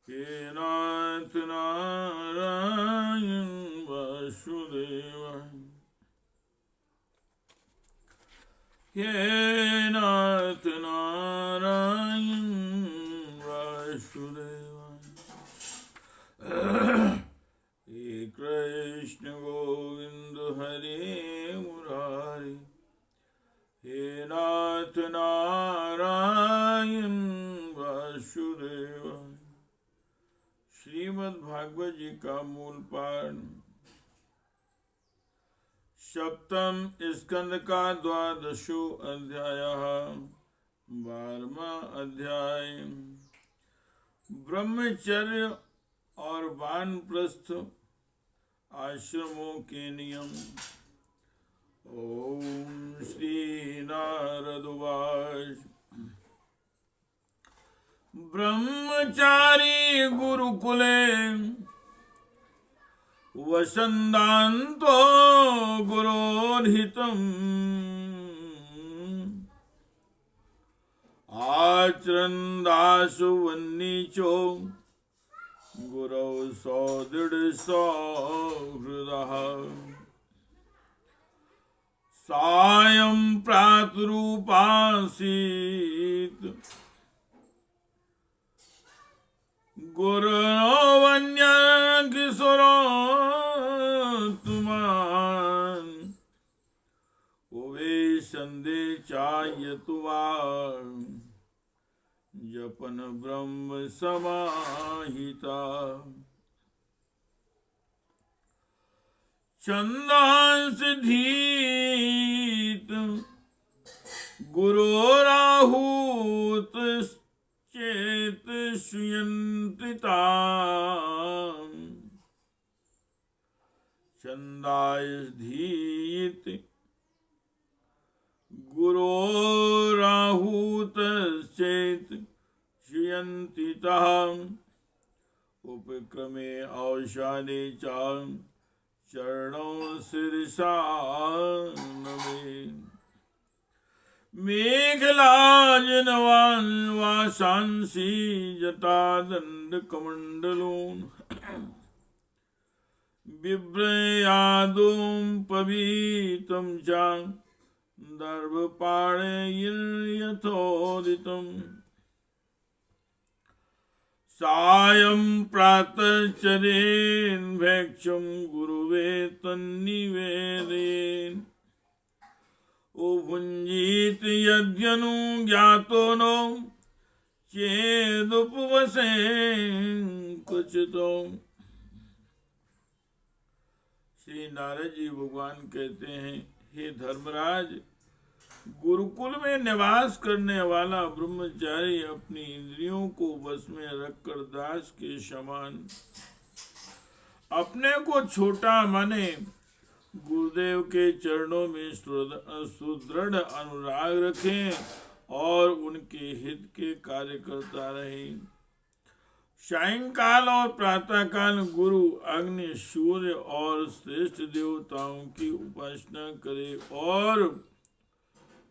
हे नाथ नारायण वासुदेवाय। हे नाथ नारायण वासुदेवाय। हे कृष्ण गोविंद हरे मुरारी। हे नाथ नारायण वासुदेवाय। श्रीमद् भागवत जी का मूल पाठ। सप्तम स्कंद का 12वां अध्याय। 12वां अध्याय ब्रह्मचर्य और वानप्रस्थ आश्रमों के नियम। ओम श्री नारद उवाच। ब्रह्मचारी गुरुकुले वसन्दान्तो गुरोर्हितम् आचरन्दासु वह्निचो गुरौ सौदृढ सौहृदः। सायं प्रातरूपासीत् गुरोवन्यकिशोरोत्तमान् उवे सन्धे चायतुवा जपन ब्रह्म समाहिता। छन्दांसि धीत गुरोराहूत चेत सुयन्त्रिता। छन्दांसधीत गुरोराहूत चेत सुयन्त्रिता। उपक्रमे औषादे च चरणों शीर्षा नमे। मेघलाजनवान् वासांसि जटादण्डकमण्डलोन् बिभ्रयादुं पवीतं च दर्भपाणैर्यथोदितम्। सायं प्रातश्चरेन् भैक्षं गुरुवे तन्निवेदयेन्। भुञ्जीत यद्यनुज्ञातो नो चेदुपवसेन् क्वचितो। श्री नारद जी भगवान कहते हैं, हे धर्मराज, गुरुकुल में निवास करने वाला ब्रह्मचारी अपनी इंद्रियों को वश में रखकर दास के समान अपने को छोटा माने गुरुदेव के चरणों में सुदृढ़ अनुराग रखें और उनके हित के कार्य करता रहे। सायंकाल और प्रातःकाल गुरु, अग्नि, सूर्य और श्रेष्ठ देवताओं की उपासना करे और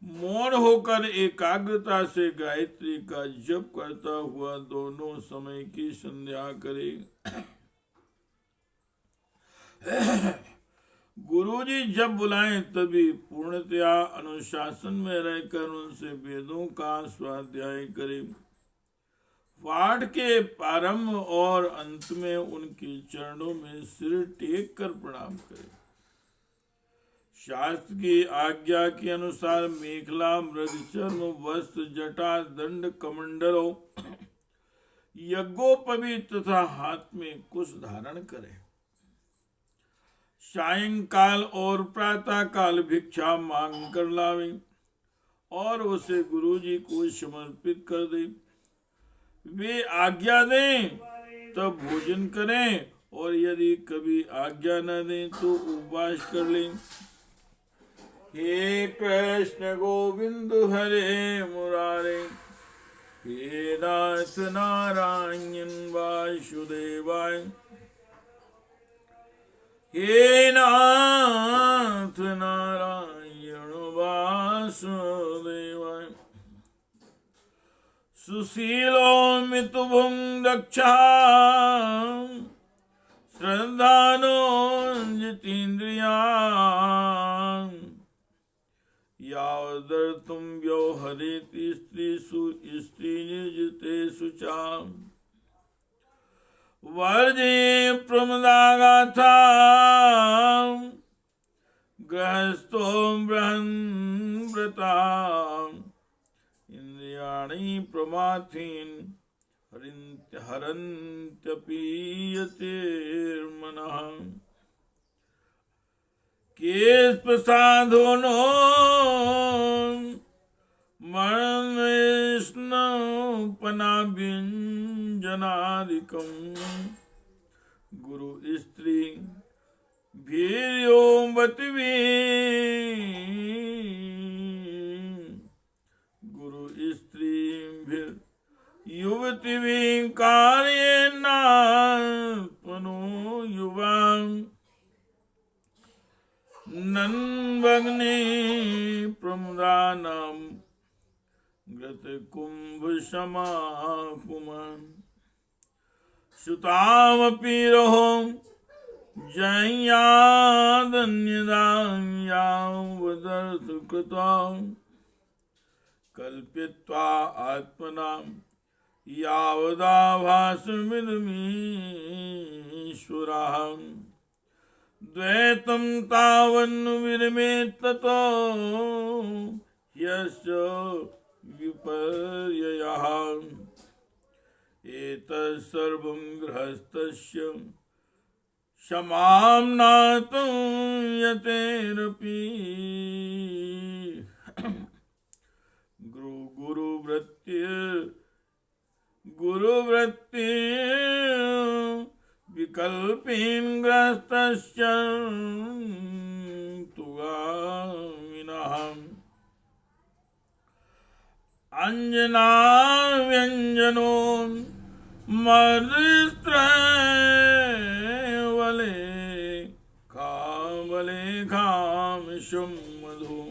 मौन होकर एकाग्रता से गायत्री का जप करता हुआ दोनों समय की संध्या करे। गुरुजी जब बुलाएं तभी पूर्णतया अनुशासन में रहकर उनसे वेदों का स्वाध्याय करें। पाठ के प्रारंभ और अंत में उनके चरणों में सिर टेक कर प्रणाम करें। शास्त्र की आज्ञा के अनुसार मेखला, मृगचर्म, वस्त्र, जटा, दंड, कमंडलों, यज्ञोपवीत तथा हाथ में कुश धारण करें। सायंकाल और प्रातःकाल भिक्षा मांग कर लावें और उसे गुरुजी को समर्पित कर दें। वे आज्ञा दें तब भोजन करें और यदि कभी आज्ञा न दें तो उपवास कर लें। हे कृष्ण गोविंद हरे मुरारे। हे नाथ नारायण वासुदेवाय। हे नाथ नारायण वासुदेवाय। सुशीलो मितुभुं दक्षा श्रद्धानो जितेन्द्रिया यावदर्थं व्यवहरेति स्त्रीषु स्त्रीनिर्जितेषु च वर्जे प्रमदागाथा गृहस्थो बृहन्व्रता इंद्रियाणि प्रमाथीन हरन्त्यपि यतिर्मनः केशप्रसादो नो मरणविष्णुपनाभ्यञ्जनादिकम् गुरु स्त्री गुरु स्त्रीभिर्युवतिभिः कार्येनात्मनो युवाम् नन्वग्ने प्रमुदानां घृतकुम्भसमाकुमान् सुतामपि रहो जह्यादन्यदां कल्पित्वा आत्मनां यावदाभासमिदमीश्वरः द्वैतं तावन्न विरमेत् ततो यस्य विपर्ययः एतत् सर्वं गृहस्थस्य क्षमां नातुं यतेरपि गुरुवृत्ति विकल्पेन ग्रस्तस्य तुगामिनः अंजना व्यंजनो मर्स्त्रवले खामिषं मधु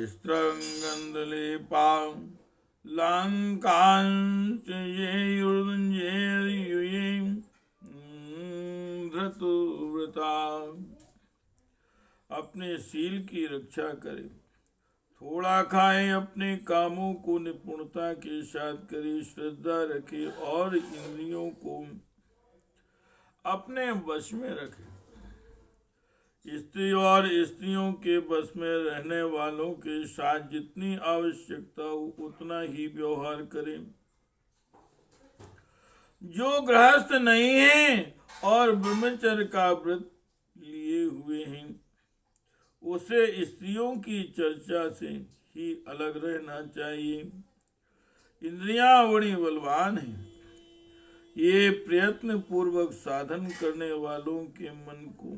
स्त्रंगंधलेपा लंकांच ये धृतव्रता अपने शील की रक्षा करे, थोड़ा खाए, अपने कामों को निपुणता के साथ करे, श्रद्धा रखे और इंद्रियों को अपने वश में रखे। स्त्री और स्त्रियों के बस में रहने वालों के साथ जितनी आवश्यकता हो उतना ही व्यवहार करें। जो गृहस्थ नहीं है और ब्रह्मचर्य का व्रत लिए हुए हैं उसे स्त्रियों की चर्चा से ही अलग रहना चाहिए। इंद्रियां बड़ी बलवान हैं, ये प्रयत्न पूर्वक साधन करने वालों के मन को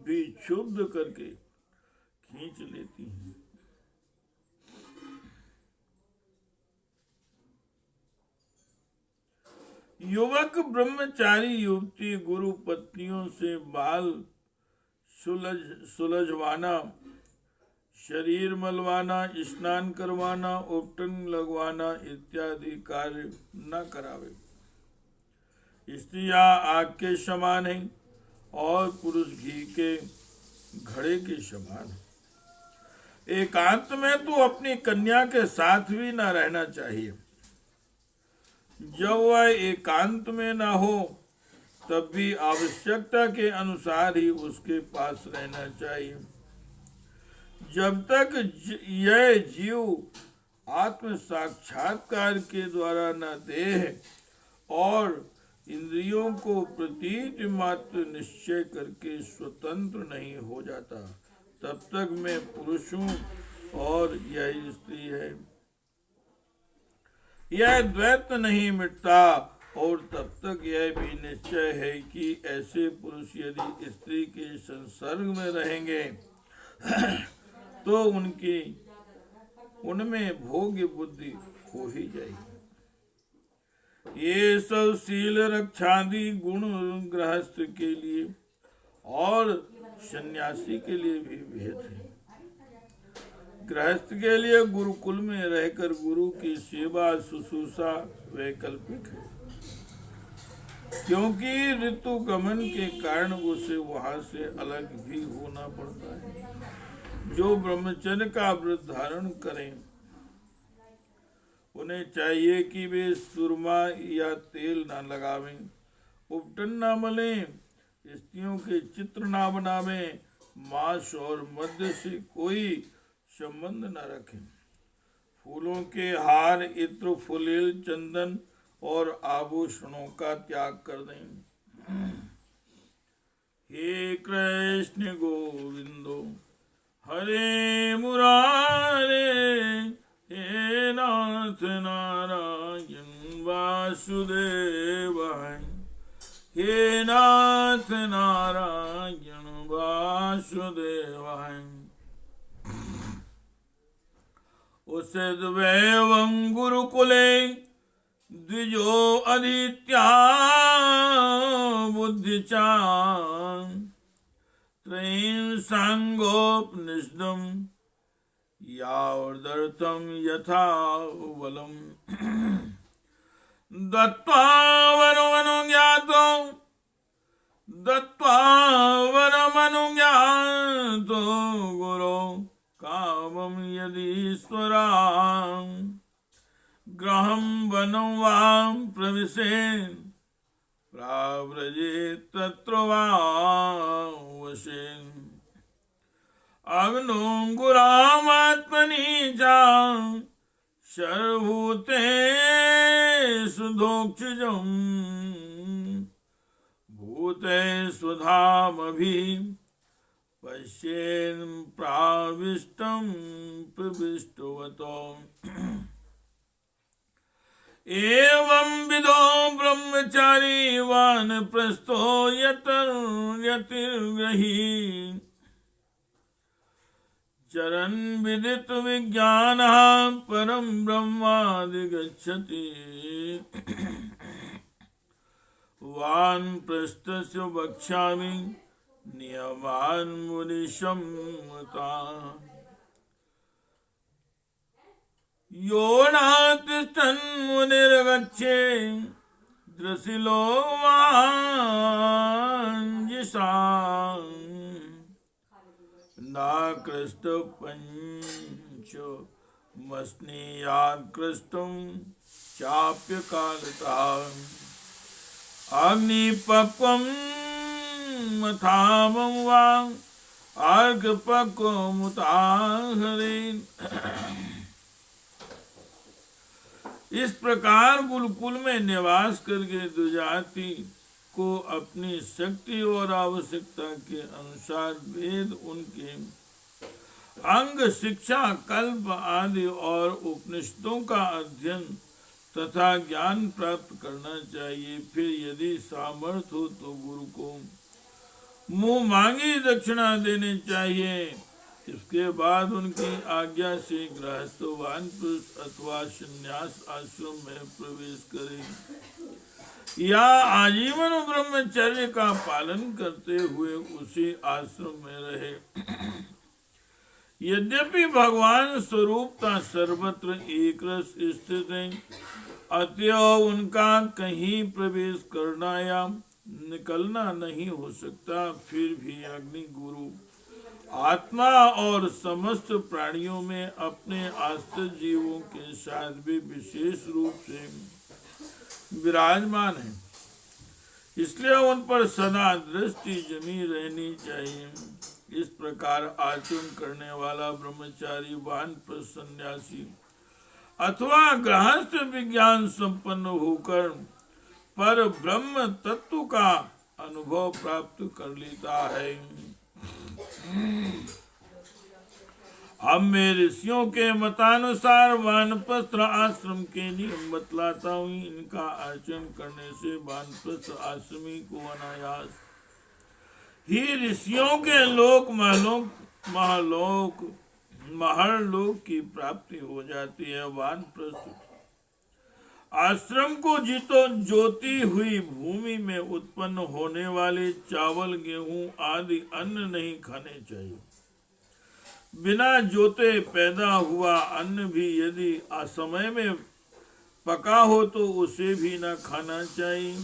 भी क्षुब्ध करके खींच लेती हैं। युवक ब्रह्मचारी युवती गुरु पत्नियों से बाल सुलझवाना, शरीर मलवाना, स्नान करवाना, उपटन लगवाना इत्यादि कार्य न करावे। स्त्रियां आग के समान हैं और पुरुष घी के घड़े के समान है। एकांत में तो अपनी कन्या के साथ भी न रहना चाहिए। जब वह एकांत में न हो तब भी आवश्यकता के अनुसार ही उसके पास रहना चाहिए। जब तक यह जीव आत्म साक्षात्कार के द्वारा न देह और इंद्रियों को प्रतीत मात्र निश्चय करके स्वतंत्र नहीं हो जाता, तब तक मैं पुरुष हूँ और यह स्त्री है। यह द्वैत नहीं मिटता और तब तक यह भी निश्चय है कि ऐसे पुरुष यदि स्त्री के संसर्ग में रहेंगे तो उनमें भोग्य बुद्धि खो ही जाएगी। ये सब शील रक्षादि गुण गृहस्थ के लिए और सन्यासी के लिए भी भेद है। गृहस्थ के लिए गुरुकुल में रहकर गुरु की सेवा शुश्रूषा वैकल्पिक है, क्योंकि ऋतु गमन के कारण उसे वहां से अलग भी होना पड़ता है। जो ब्रह्मचर्य का व्रत धारण करें उन्हें चाहिए कि वे सुरमा या तेल न लगावें, उपटन न मलें, स्त्रियों के चित्र न बनावें, मांस और मद्य से कोई संबंध न रखें, फूलों के हार, इत्र, फुलेल, चंदन और आभूषणों का त्याग कर दें। हे कृष्ण गोविंदो हरे मुरारे, हे नाथ नारायण वासुदेव, हे नाथ नारायण वासुदेव। उषद्वैवं गुरुकुले द्विजो अधीत्या बुद्धिचा, त्रयीं सांगोपनिषदं यावदर्थं यथा बलम्। दत्त्वा वरमनुज्ञातो गुरो कामं यदीश्वरां, गृहं वनं वा प्रविशेन्, प्राव्रजेत् तत्र वा वसेन्। अग्नोऽङ्कुरामात्मनि च सर्वभूतेषु दोक्षजम्, भूतेष्वधामभि पश्येन् प्राविष्टं प्रविष्टवतो। एवं विदो ब्रह्मचारी वानप्रस्थो यतिर्ग्रही, चरन् विदित विज्ञानः परं ब्रह्माधिगच्छति। वानप्रस्थस्य वक्ष्यामि नियमान् मुनिसम्मतान्। यो नातिष्ठन् मुनिर्गच्छेत् द्रशिलो वाञ्जिषाम्, नाकृष्टपञ्चमस्नेयात् कृष्टं चाप्यकालतः। अग्निपक्वं मथामं वा अर्घपक्वमुदाहरेन्। इस प्रकार गुरुकुल में निवास करके द्विजाति को अपनी शक्ति और आवश्यकता के अनुसार वेद, उनके अंग, शिक्षा, कल्प आदि और उपनिषदों का अध्ययन तथा ज्ञान प्राप्त करना चाहिए। फिर यदि सामर्थ्य हो तो गुरु को मुंह मांगी दक्षिणा देनी चाहिए। इसके बाद उनकी आज्ञा से गृहस्थ वानप्रस्थ अथवा संन्यास आश्रम में प्रवेश करे या आजीवन ब्रह्मचर्य का पालन करते हुए उसी आश्रम में रहे। यद्यपि भगवान स्वरूपता सर्वत्र एक रस स्थित है, अतएव उनका कहीं प्रवेश करना या निकलना नहीं हो सकता। फिर भी अग्नि गुरु आत्मा और समस्त प्राणियों में अपने आश्रित जीवों के साथ भी विशेष रूप से विराजमान है, इसलिए उन पर सदा दृष्टि जमी रहनी चाहिए। इस प्रकार आचरण करने वाला ब्रह्मचारी, वानप्रस्थ, सन्यासी अथवा गृहस्थ विज्ञान संपन्न होकर पर ब्रह्म तत्व का अनुभव प्राप्त कर लेता है। अब मैं ऋषियों के मतानुसार वानप्रस्थ आश्रम के नियम बतलाता हूँ। इनका आचरण करने से वानप्रस्थ आश्रमी को अनायास ही ऋषियों के महरलोक की प्राप्ति हो जाती है। वानप्रस्थ आश्रम को जोती हुई भूमि में उत्पन्न होने वाले चावल, गेहूं आदि अन्न नहीं खाने चाहिए। बिना जोते पैदा हुआ अन्न भी यदि असमय में पका हो तो उसे भी न खाना चाहिए।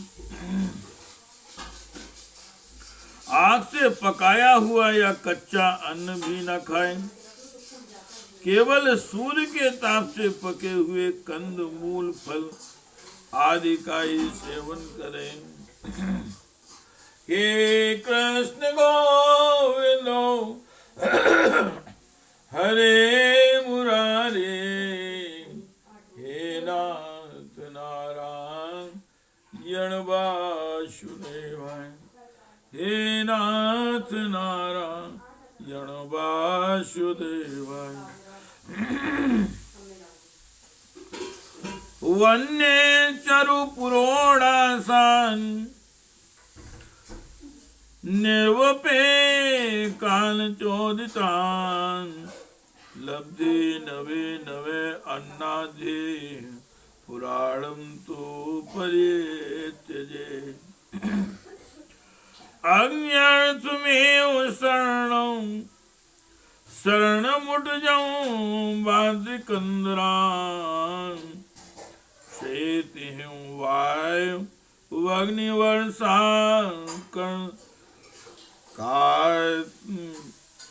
आग से पकाया हुआ या कच्चा अन्न भी न खाएं। केवल सूर्य के ताप से पके हुए कंद मूल फल आदि का ही सेवन करें। हे कृष्ण गोविंद हरे मुरारे, हे नाथ नारायण वासुदेवाय, हे नाथ नारायण वासुदेवाय। वन्य चरु पुरोडासान निर्वपे काल चोदितान, लब्धे नवे नवे अन्नाधे पुराणम तो परित्यजे। अज्ञार्थमेव शरणं शरणमुटजं बाधिकंदरान, शेतिहिं वायु अग्निवर्षा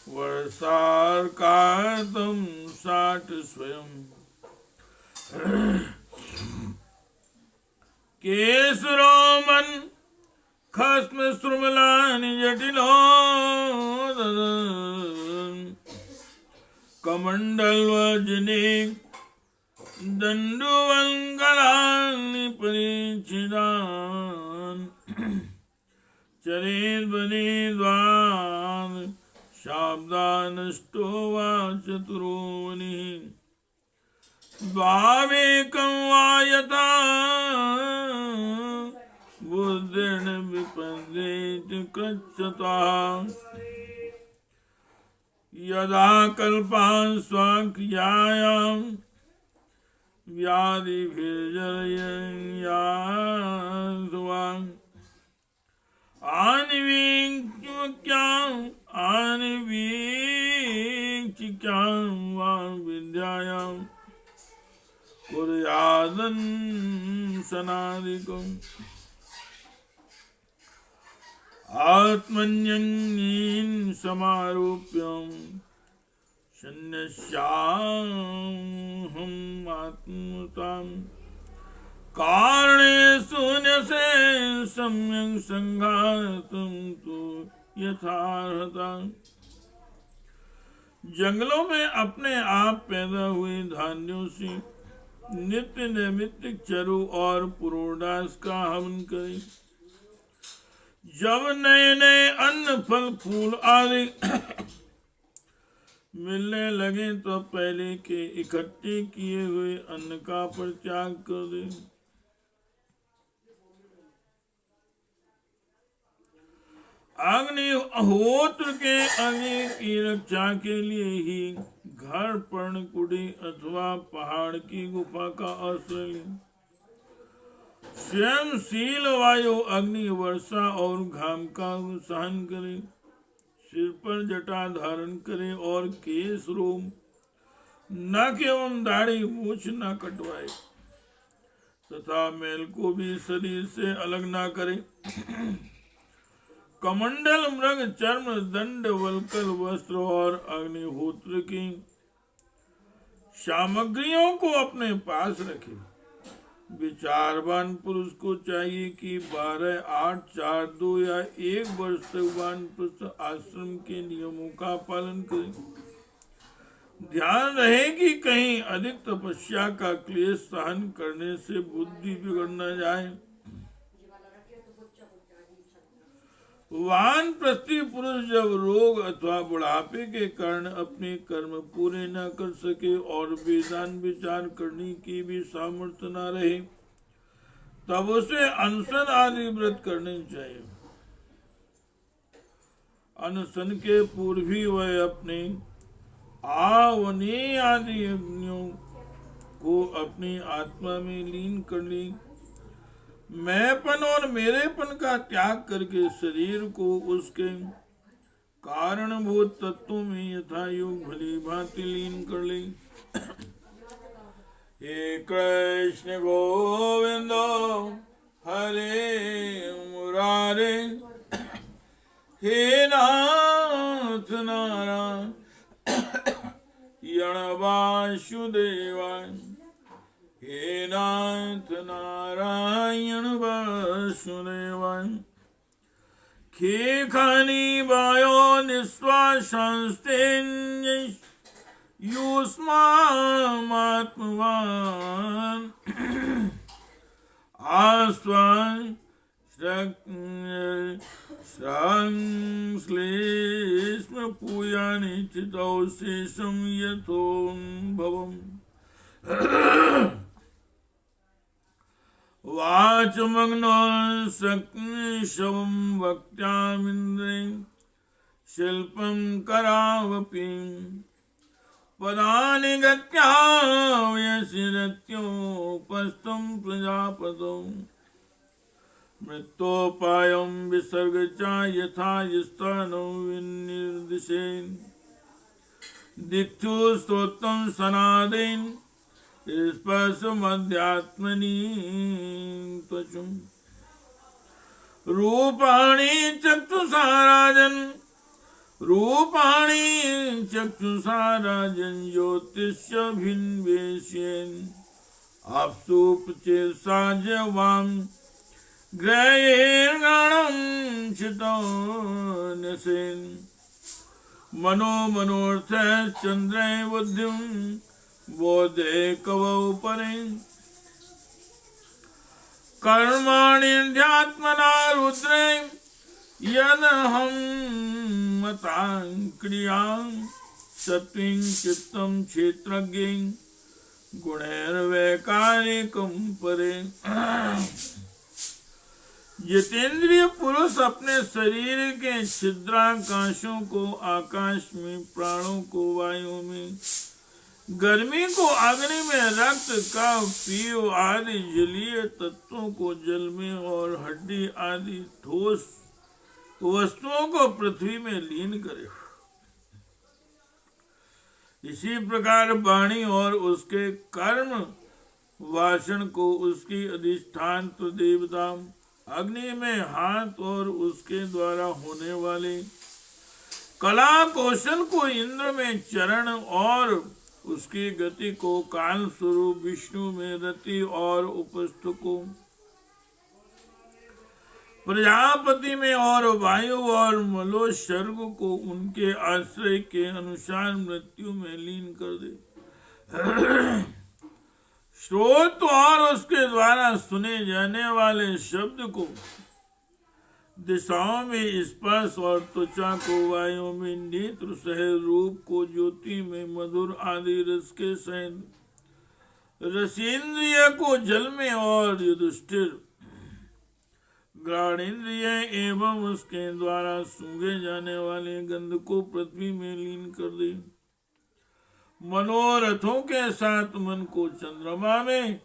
वर्षार कातम साठ स्वयं। केसरोमन खस्म श्रुमलानि जटिलो कमंडलवजने दंडुवंगलानि परिचिदान, चरेद बने द्वार शाब्दानष्टो वा चतुरोनि, द्वावेकं वा यथा बुद्धिर्न विपद्येत कृच्छतः। यदा कल्पान् स्वाक्रियायां व्याधिभिर्जरयन् आनिवीक्षिक्यां वा विद्यायां कुर्यादन् सनादिकम्। आत्मन्यं समारोप्यं शन्यस्याहम् आत्मतां, कारणे शून्य से सम्यक संघातम तो यथार्हता। जंगलों में अपने आप पैदा हुए धान्यों से नित्य नैमित्तिक चरु और पुरोडास का हवन करें। जब नए नए अन्न फल फूल आदि मिलने लगे तो पहले के इकट्ठे किए हुए अन्न का परित्याग कर दें। अग्निहोत्र के अग्नि की रक्षा के लिए ही घर, पर्णकुटी अथवा पहाड़ की गुफा का आश्रय लें। स्वयं शील वायु अग्नि वर्षा और घाम का सहन करें। सिर पर जटा धारण करें और केस रोम नख एवं दाढ़ी मूछ न कटवाए तथा मैल को भी शरीर से अलग न करें। कमंडल, मृग, चर्म, दंड, वल्कल, वस्त्र और अग्निहोत्र की सामग्रियों को अपने पास रखें। विचारवान पुरुष को चाहिए कि 12, 8, 4, 2 या 1 वर्ष तक वानप्रस्थ आश्रम के नियमों का पालन करें। ध्यान रहे कि कहीं अधिक तपस्या का क्लेश सहन करने से बुद्धि बिगड़ न जाए। वानप्रस्थी पुरुष जब रोग अथवा बुढ़ापे के कारण अपने कर्म पूरे न कर सके और वेदांत विचार करने की भी सामर्थ्य न रहे तब उसे अनशन आदि व्रत करने चाहिए। अनशन के पूर्व ही वह अपने आवने आदि यज्ञों को अपनी आत्मा में लीन कर ली। मैंपन और मेरेपन का त्याग करके शरीर को उसके कारणभूत तत्व में यथा योग भली भांति लीन कर ले। हे कृष्ण गोविंद हरे मुरारे, हे नाथ नारायण वासुदेवाय, हे नाथ नारायण वासुदेवाय। खे खानी बायो निश्वासांस्तेन युष्मात्मवान् आस्वान् श्लेष्म पूयानि चितौ शेषं यथोन्भवम्। वाचमग्नो शक्निशवं वक्त्यामिन्द्रेण शिल्पं करावपि पदानि गत्या व्यसिरत्योपस्थं प्रजापतौ। मृत्योपायं विसर्ग च यथा स्थानौ विनिर्दिशेन् दिक्षु स्तोत्रं सनादेन स्पर्शमध्यात्मनि त्वचुम्। रूपाणि चक्षुषा राजन्, रूपाणि चक्षुषा राजन् ज्योतिष्यभिन्वेष्यन् आप्सु प्रचेतसा जवाम् ग्रहैर्गणं चितो न्यसेन्। मनो मनोर्थश्चन्द्रे बुद्धिं बोधे कवौ परे कर्माणि ध्यात्मना रुद्रे यदहं मतां क्रियां सत्त्वं चित्तं क्षेत्रज्ञं गुणैर्वैकारिकं परे। जितेंद्रिय पुरुष अपने शरीर के छिद्राकाशों को आकाश में, प्राणों को वायु में, गर्मी को अग्नि में, रक्त का पीव आदि जलीय तत्वों को जल में और हड्डी आदि ठोस वस्तुओं को पृथ्वी में लीन करे। इसी प्रकार वाणी और उसके कर्म वासन को उसकी अधिष्ठान तो देवता अग्नि में, हाथ और उसके द्वारा होने वाले कला कौशल को इंद्र में, चरण और उसकी गति को काल स्वरूप विष्णु में, रति और उपस्थ को प्रजापति में और वायु और मलोत्सर्ग को उनके आश्रय के अनुसार मृत्यु में लीन कर दे। श्रोत और उसके द्वारा सुने जाने वाले शब्द को, दिशाओं में स्पर्श और त्वचा को वायु में, नेत्र सहित रूप को ज्योति में, मधुर आदि रस के सहित रसेंद्रिय को जल में और युधिष्ठिर घ्राणेन्द्रिय एवं उसके द्वारा सूंघे जाने वाले गंध को पृथ्वी में लीन कर दे। मनोरथों के साथ मन को चंद्रमा में,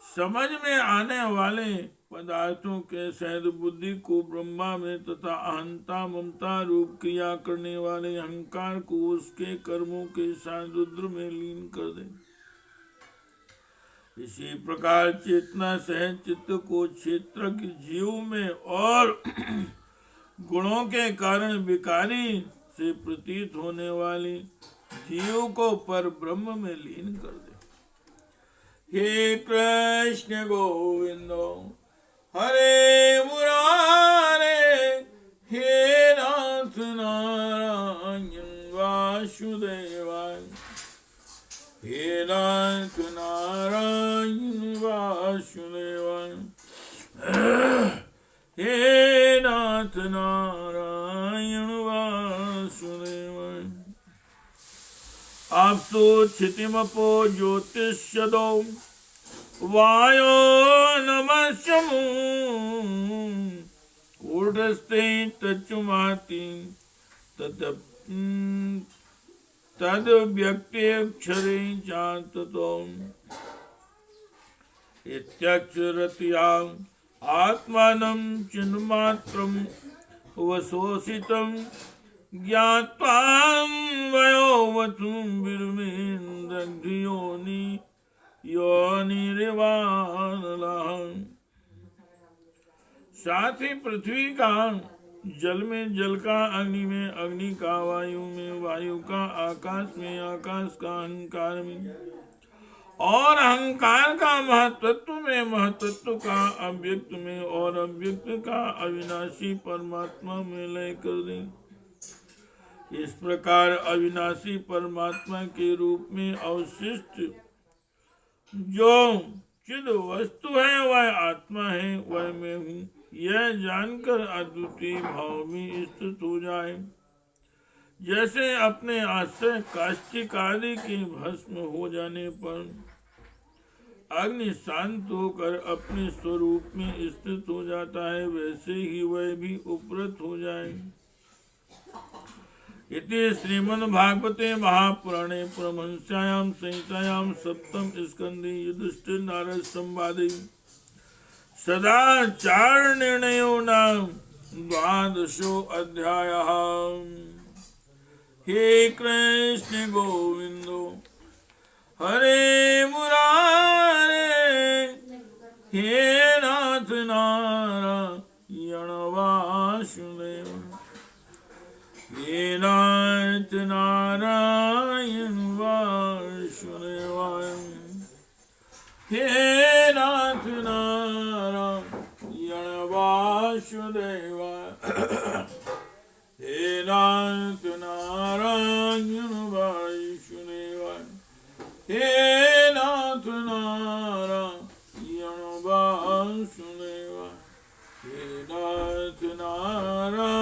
समझ में आने वाले पदार्थों के सहित बुद्धि को ब्रह्मा में तथा अहंता ममता रूप क्रिया करने वाले अहंकार को उसके कर्मों के साथ रुद्र में लीन कर दे। इसी प्रकार चेतना सहित चित्त को क्षेत्र की जीव में और गुणों के कारण विकारी से प्रतीत होने वाली जीव को पर ब्रह्म में लीन कर दे। हे कृष्ण गोविंद हरे मुरारे, हे नाथ नारायण वासुदेवाय, हे नाथ नारायण वासुदेवाय, हे नाथ नारायण वासुदेवाय। आपसो क्षितिमपो ज्योतिष्यदो वायो नमस्यमु ऊर्ध्वस्ते तच्चुमाति तद व्यक्त्यक्षरे चाततो इत्यक्षरत्यां आत्मानं चिन्मात्रं वसोषितं ज्ञात्वां वयोवतुं बिर्मेन्दग्धियोनि योनिरिवानलः। साथ ही पृथ्वी का जल में, जल का अग्नि में, अग्नि का वायु में, वायु का आकाश में, आकाश का अहंकार में, और अहंकार का महतत्व में, महतत्व का अव्यक्त में, और अव्यक्त का अविनाशी परमात्मा में लय कर दें। इस प्रकार अविनाशी परमात्मा के रूप में अवशिष्ट जो चिद वस्तु है वह आत्मा है, वह मैं हूँ, यह जानकर अद्वितीय भाव में स्थित हो जाए। जैसे अपने आश्रय काष्ठिक आदि के भस्म हो जाने पर अग्नि शांत होकर अपने स्वरूप में स्थित हो जाता है, वैसे ही वह भी उपरत हो जाए। इति श्रीमद्भागवते महापुराणे परमहंस्यायां संहितायां सप्तम स्कंधे युधिष्ठिर नारद संवादे सदाचार निर्णयो नाम द्वादशो अध्यायः। हे कृष्ण गोविंदो हरे मुरारे, हे नाथ नारायण वासुदेव, हे नाथ नारायण वासुदेवाय, हे नाथ नारायण वासुदेवाय, हे नाथ नारायण वासुदेवाय, हे नाथ नारायण वासुदेवाय, हे नाथ नारायण